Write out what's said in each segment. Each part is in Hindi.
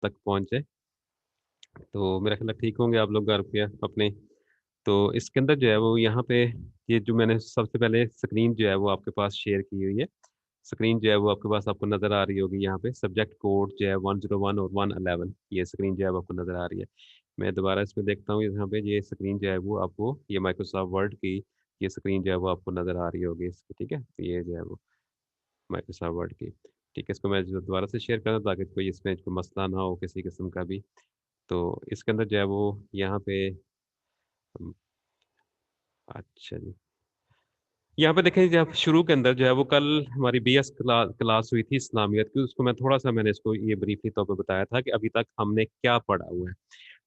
तक पहुँच जाए। तो मेरा ख़्याल है ठीक होंगे आप लोग घर पे अपने। तो इसके अंदर जो है वो यहाँ पे ये जो मैंने सबसे पहले स्क्रीन जो है वो आपके पास शेयर की हुई है। स्क्रीन जो है वो आपके पास आपको नज़र आ रही होगी यहाँ पे सब्जेक्ट कोड जो है 101 और 111 ये स्क्रीन जो है वो आपको नज़र आ रही है। मैं दोबारा इसमें देखता हूँ यहाँ पे ये स्क्रीन जो है वो आपको ये माइक्रोसॉफ्ट वर्ड की ये स्क्रीन जो है वो आपको नज़र आ रही होगी इसकी, ठीक है? ये जो है वो माइक्रोसॉफ्ट वर्ड की। ठीक है, इसको मैं जो दोबारा से शेयर कर दूँ ताकि कोई इसमें कोई मसला ना हो किसी किस्म का भी। तो इसके अंदर जो है वो यहाँ पे उम, अच्छा जी। यहाँ पे देखें जब शुरू के अंदर जो है वो कल हमारी बीएस क्लास हुई थी इस्लामियत की, उसको मैं थोड़ा-सा मैंने इसको ये ब्रीफली तौर पे बताया था कि अभी तक हमने क्या पढ़ा हुआ है,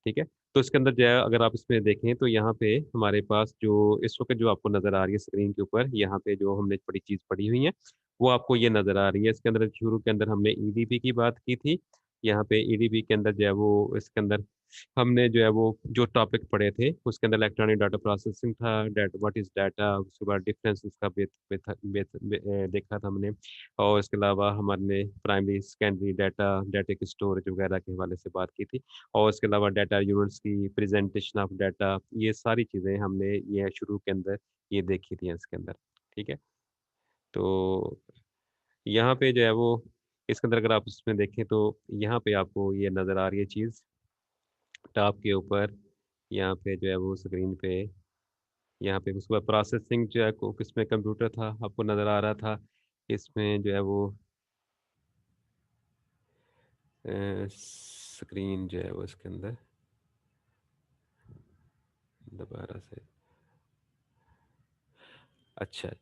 ठीक है? तो इसके अंदर जो है अगर आप इसमें देखें तो यहाँ पे हमारे पास जो इस वक़्त जो आपको नज़र आ रही है स्क्रीन के ऊपर, यहाँ पे जो हमने बड़ी चीज़ पढ़ी हुई है, वो आपको ये नज़र आ रही है। इसके अंदर शुरू के अंदर हमने ईडीपी की बात की थी, यहाँ पे ईडीपी के अंदर जो है वो इसके अंदर हमने जो है वो जो टॉपिक पढ़े थे, उसके अंदर इलेक्ट्रॉनिक डाटा प्रोसेसिंग था, व्हाट इज़ डाटा, उसके बाद डिफरेंस उसका देखा था हमने और इसके अलावा हमने प्राइमरी, सेकेंडरी डाटा, डाटा की स्टोरेज वगैरह के हवाले से बात की थी और इसके अलावा डाटा यूनिट्स की प्रेजेंटेशन ऑफ डाटा, ये सारी चीज़ें हमने ये शुरू के अंदर ये देखी थी इसके अंदर, ठीक है? तो यहाँ पे जो है वो इसके अंदर अगर आप इसमें देखें तो यहाँ पे आपको ये नज़र आ रही है चीज़ टॉप के ऊपर, यहाँ पे जो है वो स्क्रीन पे, यहाँ पे उसके बाद प्रोसेसिंग जो है को किसमें कंप्यूटर था, आपको नज़र आ रहा था। इसमें जो है वो स्क्रीन जो है वो इसके अंदर दोबारा से अच्छा।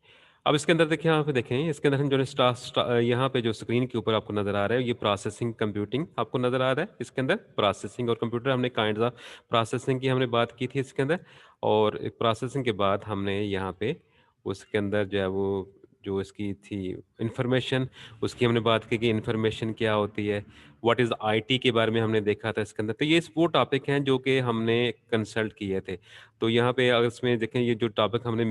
अब इसके अंदर देखिए यहाँ पे देखें, इसके अंदर हम जो है यहाँ पे जो स्क्रीन के ऊपर आपको नज़र आ रहा है, ये प्रोसेसिंग कंप्यूटिंग आपको नज़र आ रहा है। इसके अंदर प्रोसेसिंग और कंप्यूटर हमने काइंड्स ऑफ प्रोसेसिंग की हमने बात की थी इसके अंदर और एक प्रोसेसिंग के बाद हमने यहाँ पे उसके अंदर जो है वो जो इसकी थी इन्फॉर्मेशन, उसकी हमने बात की कि इन्फॉर्मेशन क्या होती है, व्हाट इज़ आईटी के बारे में हमने देखा था इसके अंदर। तो ये वो टॉपिक हैं जो कि हमने कंसल्ट किए थे। तो यहाँ पे अगर इसमें देखें ये जो टॉपिक हमने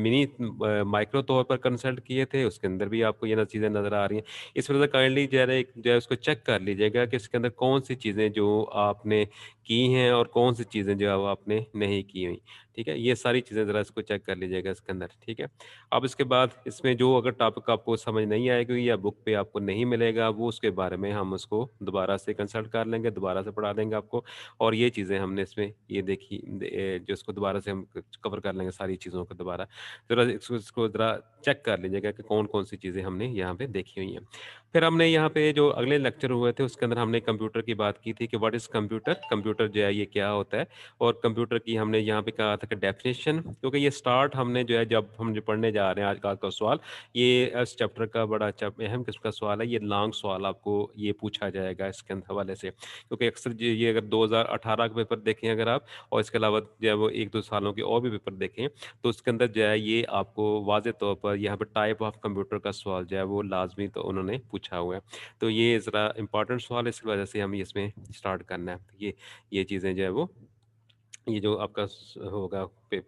माइक्रो तौर पर कंसल्ट किए थे, उसके अंदर भी आपको ये ना चीज़ें नज़र आ रही हैं। इस वजह से काइंडली ज़रा एक जो है उसको चेक कर लीजिएगा कि इसके अंदर कौन-सी चीज़ें जो आपने की हैं और कौन-सी चीज़ें जो है वो आपने नहीं की हुई। ठीक है? ये सारी चीज़ें ज़रा इसको चेक कर लीजिएगा इसके अंदर, ठीक है? अब इसके बाद इसमें जो अगर टॉपिक आपको समझ नहीं आएगी या बुक पे आपको नहीं मिलेगा, वो उसके बारे में हम उसको दोबारा से कंसल्ट कर लेंगे, दोबारा से पढ़ा देंगे आपको। और ये चीज़ें हमने इसमें ये देखी जो इसको दोबारा से हम कवर कर लेंगे सारी चीज़ों को दोबारा। ज़रा इसको इसको ज़रा चेक कर लीजिएगा कि कौन-कौन सी चीज़ें हमने यहाँ पे देखी हुई हैं। फिर हमने यहाँ पे जो अगले लेक्चर हुए थे उसके अंदर हमने कंप्यूटर की बात की थी कि व्हाट इज़ कंप्यूटर? कंप्यूटर जो है ये क्या होता है? और कंप्यूटर की हमने यहाँ पे कहा था कि डेफिनिशन क्योंकि ये स्टार्ट हमने जो है जब हम जो पढ़ने जा रहे हैं आज का सवाल, ये इस चैप्टर का बड़ा अहम किस्म का सवाल है। ये लॉन्ग सवाल आपको ये पूछा जाएगा इसके हवाले से। क्योंकि अक्सर ये अगर 2018 का पेपर देखें अगर आप और इसके अलावा जो है वो 1-2 सालों के और भी पेपर देखें, तो उसके अंदर जो है ये आपको वाज़े तौर पर यहाँ पे टाइप ऑफ कंप्यूटर का सवाल जो है वो लाज़मी तो उन्होंने पूछा हुआ है। तो ये ज़रा इम्पोर्टेंट सवाल है इस वजह से हमें इसमें स्टार्ट करना है। ये चीज़ें जो है वो ये जो आपका होगा पे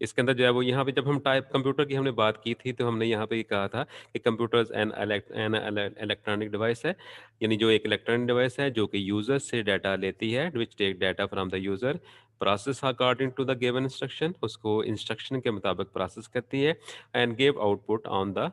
इसके अंदर जो है वो यहाँ पे जब हम टाइप कंप्यूटर की हमने बात की थी तो हमने यहाँ पे ये कहा था कि कंप्यूटर्स एन इलेक्ट्रॉनिक डिवाइस है यानी जो एक इलेक्ट्रॉनिक डिवाइस है जो कि यूजर से डाटा लेती है which take data from the user process according to the given instruction उसको इंस्ट्रक्शन के मुताबिक प्रोसेस करती है and give output on the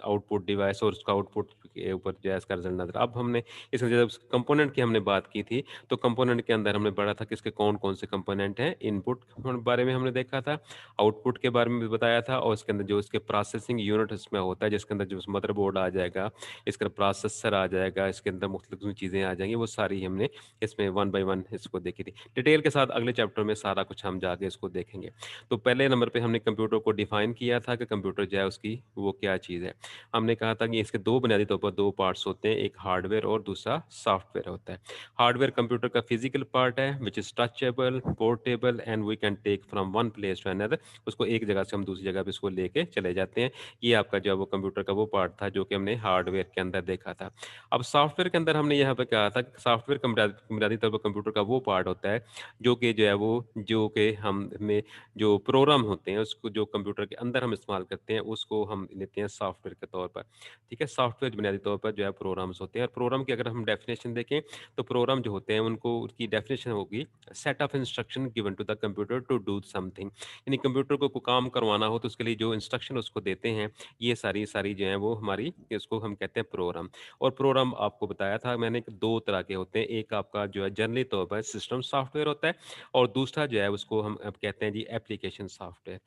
output device और उसका आउटपुट के ऊपर जो है इसका रिजल्ट नजर अब हमने इसमें जब कंपोनेंट की हमने बात की थी तो कंपोनेंट के अंदर हमने पढ़ा था कि इसके कौन-कौन से कंपोनेंट हैं। इनपुट बारे में हमने देखा था, आउटपुट के बारे में भी बताया था और उसके अंदर जो इसके प्रोसेसिंग यूनिट इसमें होता है, जिसके अंदर जो मदरबोर्ड आ जाएगा, इसका प्रोसेसर आ जाएगा, इसके अंदर मुख्तलिफ चीज़ें आ जाएँगी, वो सारी हमने इसमें वन बाय वन इसको देखी थी। डिटेल के साथ अगले चैप्टर में सारा कुछ हम जाके इसको देखेंगे। तो पहले नंबर पे हमने कंप्यूटर को डिफाइन किया था कि कंप्यूटर जो है उसकी वो क्या चीज़ है। हमने कहा था कि इसके 2 बुनियादी तौर पर 2 पार्ट्स होते हैं, एक हार्डवेयर और दूसरा सॉफ्टवेयर होता है। हार्डवेयर कंप्यूटर का फिजिकल पार्ट है which is touchable, portable and we can take from one place to another उसको एक जगह से हम दूसरी जगह पे इसको लेके चले जाते हैं। ये आपका जो है वो कंप्यूटर का वो पार्ट था जो कि हमने हार्डवेयर के अंदर देखा था। अब सॉफ्टवेयर के अंदर हमने यहाँ पे कहा था कि सॉफ्टवेयर का बुनियादी तौर पर कंप्यूटर का वो पार्ट होता है जो कि जो है वो जो कि हम में जो प्रोग्राम होते हैं उसको जो कंप्यूटर के अंदर हम इस्तेमाल करते हैं उसको हम लेते हैं सॉफ्टवेयर सॉफ्टवेयर के तौर पर, ठीक है? सॉफ्टवेयर बुनियादी तौर पर जो है प्रोग्राम्स होते हैं और प्रोग्राम की अगर हम डेफिनेशन देखें, तो प्रोग्राम जो होते हैं उनको उनकी डेफिनेशन होगी set of instruction given to the computer to do something. यानी कंप्यूटर को कोई काम करवाना हो तो उसके लिए जो इंस्ट्रक्शन उसको देते हैं, ये सारी सारी जो है वो हमारी इसको हम कहते हैं प्रोग्राम। और प्रोग्राम आपको बताया था मैंने कि 2 तरह के होते हैं, एक आपका जो है जनरली तौर पर सिस्टम सॉफ्टवेयर होता है और दूसरा जो है उसको हम अब कहते हैं जी एप्लीकेशन सॉफ्टवेयर।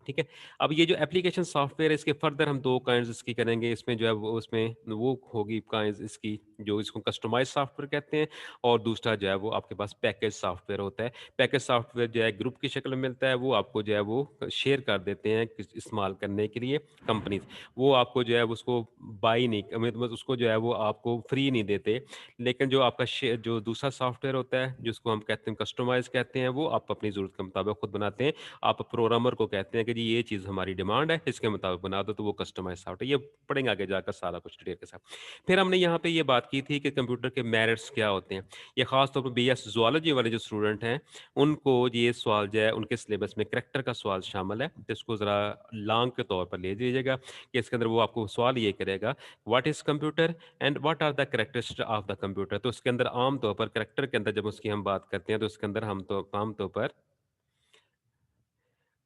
ठीक है? अब ये जो एप्लीकेशन सॉफ्टवेयर है इसके फर्दर हम 2 काइंड्स इसकी करेंगे। इसमें जो है वो उसमें वो होगी काइंड्स इसकी जो इसको कस्टमाइज़ सॉफ्टवेयर कहते हैं और दूसरा जो है वो आपके पास पैकेज सॉफ्टवेयर होता है। पैकेज सॉफ्टवेयर जो है ग्रुप की शक्ल में मिलता है, वो आपको जो है वो शेयर कर देते हैं किस इस्तेमाल करने के लिए कंपनीज़। वो आपको जो है उसको बाय नहीं मतलब उसको जो है वो आपको फ्री नहीं देते। लेकिन जो आपका जो दूसरा सॉफ्टवेयर होता है, जिसको हम कहते हैं कस्टमाइज़ कहते हैं, वो आप अपनी ज़रूरत के मुताबिक खुद बनाते हैं। आप प्रोग्रामर को कहते हैं कि जी ये चीज़ हमारी डिमांड है, इसके मुताबिक बना दो, तो वो कस्टमाइज़ सॉफ्टवेयर ये पढ़ेंगे आगे जाकर सारा कुछ डिटेल के साथ। फिर हमने यहाँ पे ये बात की थी कि कंप्यूटर के मेरिट्स क्या होते हैं। ये ख़ास तौर पे बीएस ज़ूलॉजी वाले जो स्टूडेंट हैं, उनको ये सवाल जो है उनके सिलेबस में करैक्टर का सवाल शामिल है। तो इसको ज़रा लॉन्ग के तौर पर ले लीजिएगा कि इसके अंदर वो आपको सवाल ये करेगा, what is computer and what are the characteristics of the computer? तो उसके अंदर आम तौर पर करैक्टर के अंदर जब उसकी हम बात करते हैं, तो उसके अंदर हम तो आम तौर पर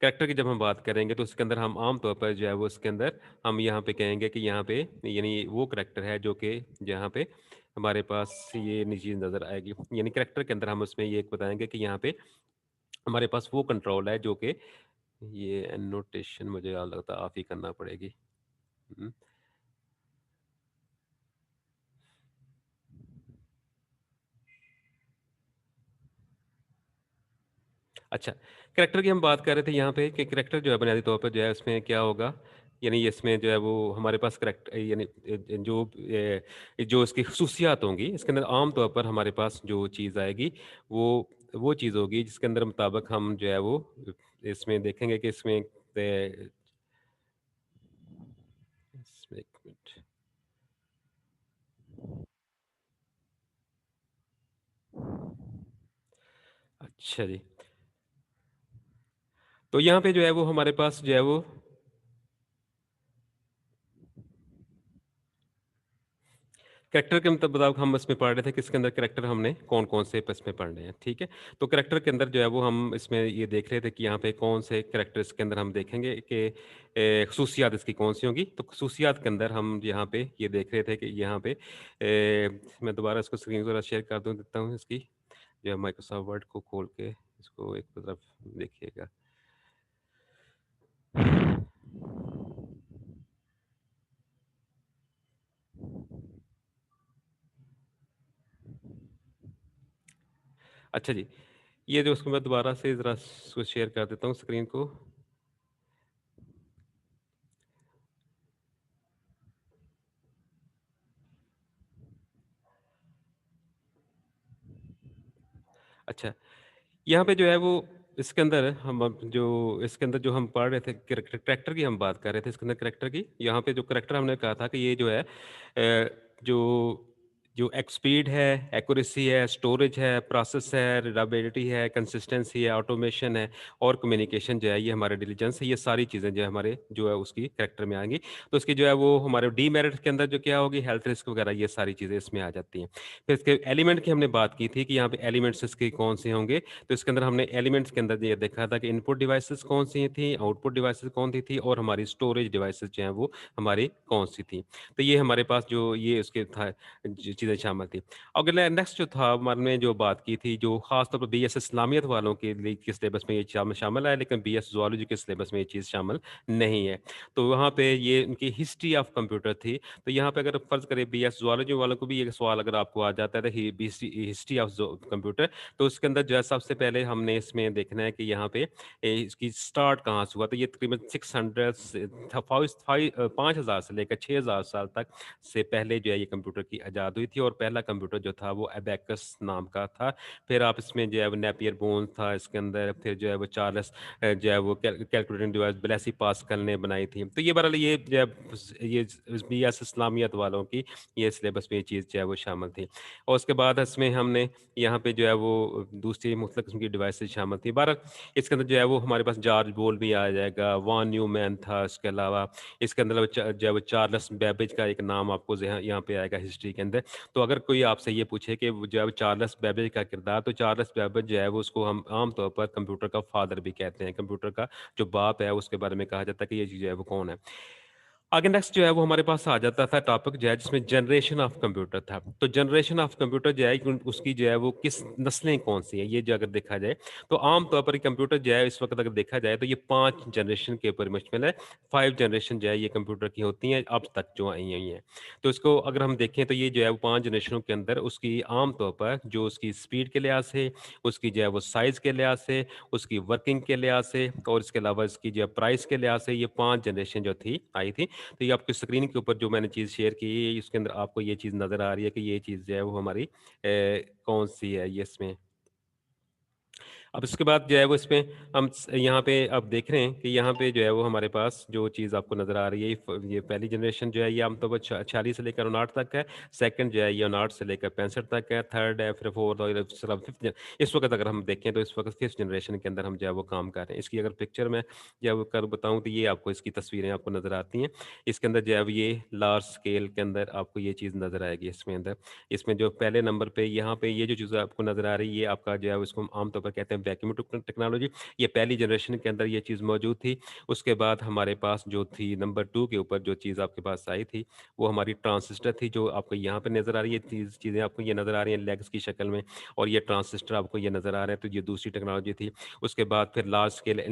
कैरेक्टर की जब हम बात करेंगे तो उसके अंदर हम आम तौर पर जो है वो उसके अंदर हम यहाँ पे कहेंगे कि यहाँ पे यानी वो कैरेक्टर है जो कि जहाँ पे हमारे पास ये चीज़ नज़र आएगी। यानी कैरेक्टर के अंदर हम उसमें ये एक बताएँगे कि यहाँ पे हमारे पास वो कंट्रोल है जो कि ये एनोटेशन मुझे याद लगता है आप ही करना पड़ेगी। हुँ। अच्छा, करैक्टर की हम बात कर रहे थे यहाँ पे कि करैक्टर जो है बुनियादी तौर पर जो है उसमें क्या होगा, यानी इसमें जो है वो हमारे पास यानी जो इसकी ख़ुसूसियात होंगी, इसके अंदर आम तौर पर हमारे पास जो चीज़ आएगी, वो चीज़ होगी जिसके अंदर मुताबिक हम जो है वो इसमें देखेंगे कि इसमें 1 मिनट। अच्छा जी, तो यहाँ पे जो है वो हमारे पास जो है वो कैरेक्टर के मुताबिक हम इसमें पढ़ रहे थे कि इसके अंदर कैरेक्टर हमने कौन-कौन से इसमें पढ़ने हैं, ठीक है? तो कैरेक्टर के अंदर जो है वो हम इसमें ये देख रहे थे कि यहाँ पे कौन से कैरेक्टर इसके अंदर हम देखेंगे कि ख़ुसूसियात इसकी कौन-सी होंगी। तो ख़ुसूसियात के अंदर हम यहाँ पे ये देख रहे थे कि यहाँ पे मैं दोबारा इसको स्क्रीन ज़रा शेयर कर दूँ देता हूँ इसकी, जो है माइक्रोसॉफ्ट वर्ड को खोल के इसको एक तरफ देखिएगा। अच्छा जी, ये जो उसको मैं दोबारा से ज़रा इसको शेयर कर देता हूँ स्क्रीन को। अच्छा, यहाँ पे जो है वो इसके अंदर हम अब जो इसके अंदर जो हम पढ़ रहे थे करैक्टर की हम बात कर रहे थे इसके अंदर करैक्टर की। यहाँ पे जो करैक्टर हमने कहा था कि ये जो है जो जो एक स्पीड है, एक्यूरेसी है, स्टोरेज है, प्रोसेस है, रिलायबिलिटी है, कंसिस्टेंसी है, ऑटोमेशन है और कम्युनिकेशन जो है ये हमारे डिलिजेंस है, ये सारी चीज़ें जो है हमारे जो है उसकी करैक्टर में आएँगी। तो इसकी जो है वो हमारे डीमेरिट्स के अंदर जो क्या होगी हेल्थ रिस्क वगैरह ये सारी चीज़ें इसमें आ जाती हैं। फिर इसके एलिमेंट की हमने बात की थी कि यहाँ पे एलिमेंट्स इसके कौन से होंगे, तो इसके अंदर हमने एलिमेंट्स के अंदर ये देखा था कि इनपुट डिवाइसेज़ कौन-सी थी, आउटपुट डिवाइसेज़ कौन-सी थी और हमारी स्टोरेज डिवाइसेज़ जो हैं वो हमारी कौन-सी थी। तो ये हमारे पास जो ये उसके था चीज़ें शामिल थी। अगला नेक्स्ट जो था हमने जो बात की थी जो ख़ास तौर पर बीएस इस्लामियत वालों के लिए के सिलेबस में ये शामिल है लेकिन बीएस ज़ूलॉजी के सिलेबस में ये चीज़ शामिल नहीं है। तो वहाँ पे ये उनकी हिस्ट्री ऑफ कंप्यूटर थी। तो यहाँ पे अगर फ़र्ज़ करें बीएस ज़ूलॉजी वालों को भी ये सवाल अगर आपको आ जाता है तो हिस्ट्री ऑफ कंप्यूटर तो उसके अंदर जो है सबसे पहले हमने इसमें देखना है कि यहाँ पे इसकी स्टार्ट कहाँ से हुआ। तो ये तकरीबन 600 से 5000 से लेकर 6000 साल तक से पहले जो है ये कंप्यूटर की इजाद हुई थी थी और पहला कंप्यूटर जो था वो एबेकस नाम का था। फिर आप इसमें जो है वो नेपियर बोन्स था इसके अंदर, फिर जो है वो चार्ल्स जो है वो कैलकुलेटिंग डिवाइस ब्लेसी पास्कल ने बनाई थी। तो ये बहरहाल ये जो है ये बीएस इस्लामियत वालों की ये सिलेबस में ये चीज़ जो है वो शामिल थी। और उसके बाद इसमें हमने यहाँ पे जो है वो दूसरी मुख्तलिफ किस्म की डिवाइसेज़ शामिल थी। बहरहाल इसके अंदर जो है वो हमारे पास जॉर्ज बोल भी आ जाएगा, वॉन न्यूमैन था, इसके अलावा इसके अंदर जो है वो चार्ल्स बेबेज का एक नाम आपको यहाँ पे आएगा हिस्ट्री के अंदर। तो अगर कोई आपसे ये पूछे कि वो जो है चार्ल्स बेबेज का किरदार, तो चार्ल्स बेबेज जो है वो उसको हम आम तौर पर कंप्यूटर का फादर भी कहते हैं। कंप्यूटर का जो बाप है उसके बारे में कहा जाता है कि ये चीज़ जो है वो कौन है। आगे नेक्स्ट जो है वो हमारे पास आ जाता था टॉपिक जो है जिसमें जनरेशन ऑफ कंप्यूटर था। तो जनरेशन ऑफ कंप्यूटर जो है उसकी जो है वो किस नस्लें कौन-सी हैं, ये जो अगर देखा जाए, तो आम तौर पर कंप्यूटर जो है इस वक़्त अगर देखा जाए तो ये 5 जनरेशन के ऊपर मुश्तमिल है। 5 जनरेशन जो है ये कंप्यूटर की होती हैं अब तक जो आई हुई हैं। तो इसको अगर हम देखें तो ये जो है वो 5 जनरेशनों के अंदर उसकी आम तौर पर जो उसकी स्पीड के लिहाज से, उसकी जो है वो साइज़ के लिहाज से, उसकी वर्किंग के लिहाज से और इसके अलावा इसकी जो है प्राइस के लिहाज से ये 5 जनरेशन जो थी आई थी। तो ये आपकी स्क्रीन के ऊपर जो मैंने चीज़ शेयर की है, इसके अंदर आपको ये चीज़ नज़र आ रही है कि ये चीज़ जो है वो हमारी कौन-सी है ये इसमें। अब इसके बाद जो है वो इसमें हम यहाँ पे अब देख रहे हैं कि यहाँ पे जो है वो हमारे पास जो चीज़ आपको नज़र आ रही है, ये पहली जनरेशन जो है ये आमतौर पर 46 से लेकर 59 तक है। सेकंड जो है ये 59 से लेकर 65 तक है। थर्ड है, फिर फोर्थ और फिर फिफ्थ। इस वक्त अगर हम देखें तो इस वक्त फिफ्थ जनरेशन के अंदर हम जो है वो काम कर रहे हैं। इसकी अगर पिक्चर में जो है वो कर बताऊँ तो ये आपको इसकी तस्वीरें आपको नज़र आती हैं। इसके अंदर जो है वो ये लार्ज स्केल के अंदर आपको ये चीज़ नज़र आएगी इसमें अंदर। इसमें जो पहले नंबर पे यहाँ पे ये जो चीज़ आपको नज़र आ रही है, ये आपका जो है उसको हम आम तौर पर कहते हैं वैक्यूम टेक्नोलॉजी। ये पहली जनरेशन के अंदर ये चीज़ मौजूद थी। उसके बाद हमारे पास जो थी नंबर 2 के ऊपर जो चीज़ आपके पास आई थी, वो हमारी ट्रांजिस्टर थी जो आपको यहाँ पे नज़र आ रही है। चीज़ें आपको ये नज़र आ रही हैं लेग्स की शक्ल में और ये ट्रांजिस्टर आपको ये नज़र आ रहे हैं, तो ये दूसरी टेक्नोलॉजी थी। उसके बाद फिर लार्ज स्केल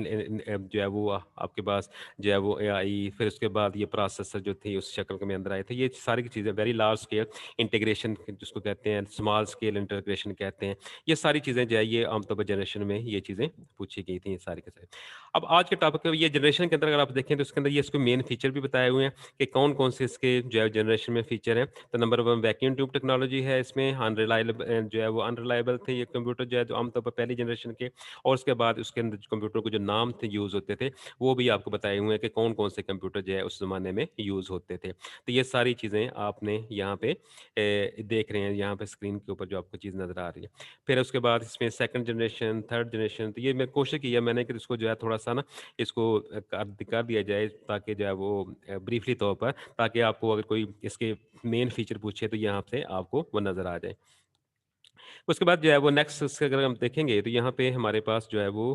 जो है वो आपके पास जो है वो एआई, फिर उसके बाद ये प्रोसेसर जो थी उस शक्ल में अंदर आए थे। ये सारी की चीज़ें वेरी लार्ज स्केल इंटीग्रेशन जिसको कहते हैं, स्मॉल स्केल इंटीग्रेशन कहते हैं। ये सारी चीज़ें जो है ये आमतौर पर जनरेशन में ये चीज़ें पूछी गई थी ये सारी के सारी। अब आज के टॉपिक में ये जनरेशन के अंदर अगर आप देखें तो इसके अंदर ये इसके मेन फीचर भी बताए हुए हैं कि कौन-कौन से इसके जो है जनरेशन में फीचर हैं। तो नंबर 1 वैक्यूम ट्यूब टेक्नोलॉजी है इसमें जो है वो अनरिलायबल थे ये कंप्यूटर जो है जो आमतौर पर पहली जनरेशन के। और उसके बाद उसके अंदर कंप्यूटर को जो नाम थे यूज़ होते थे, वो भी आपको बताए हुए हैं कि कौन-कौन से कंप्यूटर जो है उस ज़माने में यूज़ होते थे। तो ये सारी चीज़ें आपने यहाँ पे देख रहे हैं यहाँ पे स्क्रीन के ऊपर जो आपको चीज़ नज़र आ रही है। फिर उसके बाद इसमें सेकंड जनरेशन, थर्ड जनरेशन, तो ये मैं कोशिश की है मैंने कि इसको जो है थोड़ा-सा ना इसको कर दिया जाए ताकि जो है वो ब्रीफली तौर पर, ताकि आपको अगर कोई इसके मेन फीचर पूछे तो यहाँ से आपको वो नज़र आ जाए। उसके बाद जो है वो नेक्स्ट उसके अगर हम देखेंगे तो यहाँ पे हमारे पास जो है वो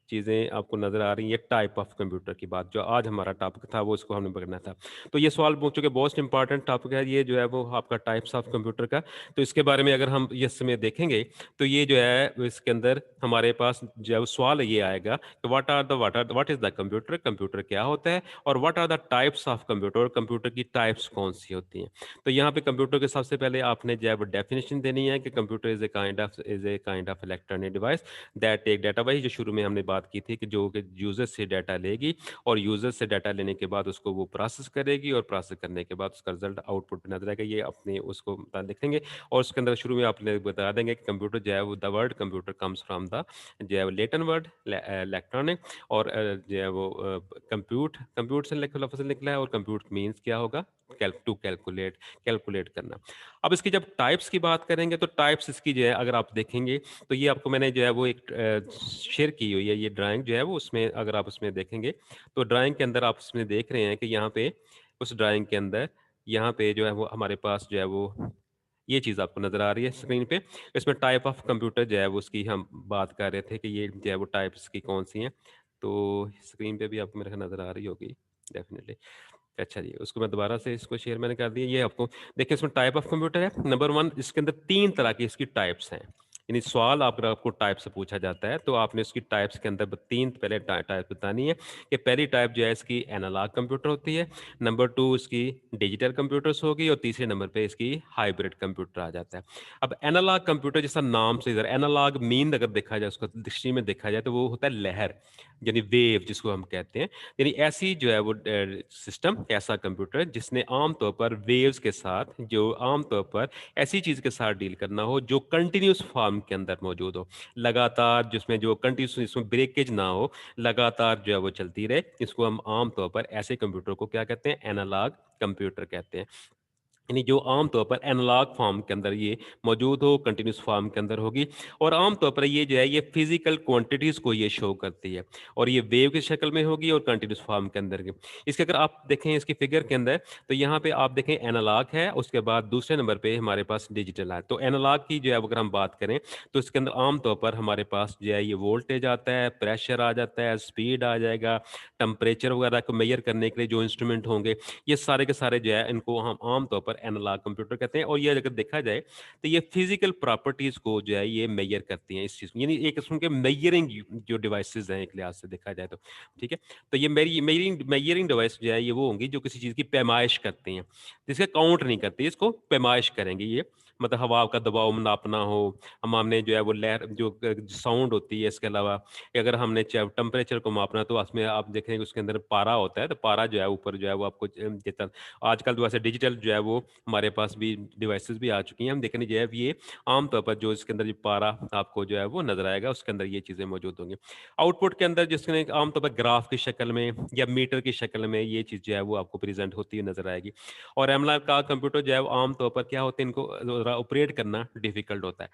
चीज़ें आपको नज़र आ रही हैं टाइप ऑफ कंप्यूटर की बात जो आज हमारा टॉपिक था वो इसको हमने पकड़ना था। तो ये सवाल चूँकि मोस्ट इम्पोर्टेंट टॉपिक है ये जो है वो आपका टाइप्स ऑफ कंप्यूटर का। तो इसके बारे में अगर हम ये इसमें देखेंगे तो ये जो है वो इसके अंदर हमारे पास जो है वो सवाल ये आएगा कि what is the computer? Computer क्या होता है? और what are the types of computer? Computer की टाइप्स कौन-सी होती हैं? तो यहाँ पे कंप्यूटर के सबसे पहले आपने जो है वो डेफिनिशन देनी है कि computer is a kind of electronic device that take data. वही जो शुरू में हमने बात की थी कि जो कि यूज़र से डाटा लेगी और यूज़र से डाटा लेने के बाद उसको वो प्रोसेस करेगी और प्रोसेस करने के बाद उसका रिज़ल्ट आउटपुट में नज़र आएगा। ये अपने उसको लिखेंगे और उसके अंदर शुरू में आपने बता देंगे कि कंप्यूटर जो है वो the word computer comes from the जो है वो लैटिन वर्ड इलेक्ट्रॉनिक और जो है वो कंप्यूट से लफ्ज़ से निकला है और कंप्यूट मीन्स क्या होगा? कैलकुलेट कैलकुलेट करना। अब इसकी जब टाइप्स की बात करेंगे तो टाइप्स इसकी जो है अगर आप देखेंगे तो ये आपको मैंने जो है वो एक शेयर की हुई है ये ड्राइंग जो है वो उसमें अगर आप उसमें देखेंगे तो ड्राइंग के अंदर आप उसमें देख रहे हैं कि यहाँ पे उस ड्राइंग के अंदर यहाँ पे जो है वो हमारे पास जो है वो ये चीज़ आपको नज़र आ रही है स्क्रीन पे। इसमें टाइप ऑफ कंप्यूटर जो है वो उसकी हम बात कर रहे थे कि ये जो है वो टाइप्स की कौन-सी हैं। तो स्क्रीन पे भी आपको मेरे ख़्याल नज़र आ रही होगी डेफ़िनिटली। अच्छा जी, उसको मैं दोबारा से इसको शेयर मैंने कर दिया। ये आपको देखिए इसमें टाइप ऑफ कंप्यूटर है। नंबर 1 इसके अंदर 3 तरह की इसकी टाइप्स हैं। यानी सवाल अगर आपको टाइप से पूछा जाता है, तो आपने उसकी टाइप्स के अंदर 3 पहले टाइप बतानी है कि पहली टाइप जो है इसकी एनालॉग कंप्यूटर होती है, नंबर 2 इसकी डिजिटल कंप्यूटर्स होगी और तीसरे नंबर पे इसकी हाइब्रिड कंप्यूटर आ जाता है। अब एनालॉग कंप्यूटर जैसा नाम से इधर एनालॉग मीन अगर देखा जाए उसको दृष्टि में देखा जाए तो वो होता है लहर, यानी वेव जिसको हम कहते हैं। यानी ऐसी जो है वो सिस्टम ऐसा कंप्यूटर जिसने आम तौर पर वेव्स के साथ जो आम तौर पर ऐसी चीज़ के साथ डील करना हो जो कंटिन्यूअस फॉर्म के अंदर मौजूद हो। लगातार जिसमें जो कंटिन्यूअस इसमें ब्रेकेज ना हो, लगातार जो है वो चलती रहे। इसको हम आम तौर पर ऐसे कंप्यूटर को क्या कहते हैं? एनालॉग कंप्यूटर कहते हैं। यानी जो आम तौर पर एनालॉग फॉर्म के अंदर ये मौजूद हो, कंटीन्यूअस फॉर्म के अंदर होगी और आम तौर पर ये जो है ये फिज़िकल क्वांटिटीज़ को ये शो करती है और ये वेव की शक्ल में होगी और कंटीन्यूअस फॉर्म के अंदर की। इसके अगर आप देखें इसकी फिगर के अंदर, तो यहाँ पे आप देखें एनालॉग है, उसके बाद दूसरे नंबर पे हमारे पास डिजिटल है। तो एनालॉग की जो है अगर हम बात करें, तो इसके अंदर आम तौर पर हमारे पास जो है ये वोल्टेज आता है, प्रेशर आ जाता है, स्पीड आ जाएगा, टेम्परेचर वगैरह को मेज़र करने के लिए जो इंस्ट्रूमेंट होंगे, ये सारे के सारे जो है इनको हम आम तौर पर एनालॉग कंप्यूटर कहते हैं और ये अगर देखा जाए तो ये फिजिकल प्रॉपर्टीज को जो है ये मेजर करती हैं इस चीज यानी एक किस्म के मेजरिंग जो डिवाइसेस हैं एक लिहाज से देखा जाए तो ठीक है। तो ये मेरी मेजरिंग मेजरिंग डिवाइस जो है ये वो होंगी जो किसी चीज की पैमाइश करती हैं, जिसका काउंट नहीं करती, इसको पैमाइश करेंगे ये, मतलब हवा का दबाव नापना हो, हम हमने जो है वो लहर जो साउंड होती है, इसके अलावा अगर हमने टेम्परेचर को मापना तो उसमें आप देखेंगे उसके अंदर पारा होता है, तो पारा जो है ऊपर जो है वो आपको देता। आजकल तो वैसे डिजिटल जो है वो हमारे पास भी डिवाइसेस भी आ चुकी हैं, हम देखेंगे जो है ये आम तौर पर जो इसके अंदर जो पारा आपको जो है वो नजर आएगा उसके अंदर ये चीजें मौजूद होंगी। आउटपुट के अंदर जिसमें आम तौर पर ग्राफ की शक्ल में या मीटर की शक्ल में ये चीज जो है वो आपको प्रेजेंट होती हुई नजर आएगी। और एमएलआर का कंप्यूटर जो है वो आम तौर पर क्या होते हैं, इनको ऑपरेट करना डिफिकल्ट होता है।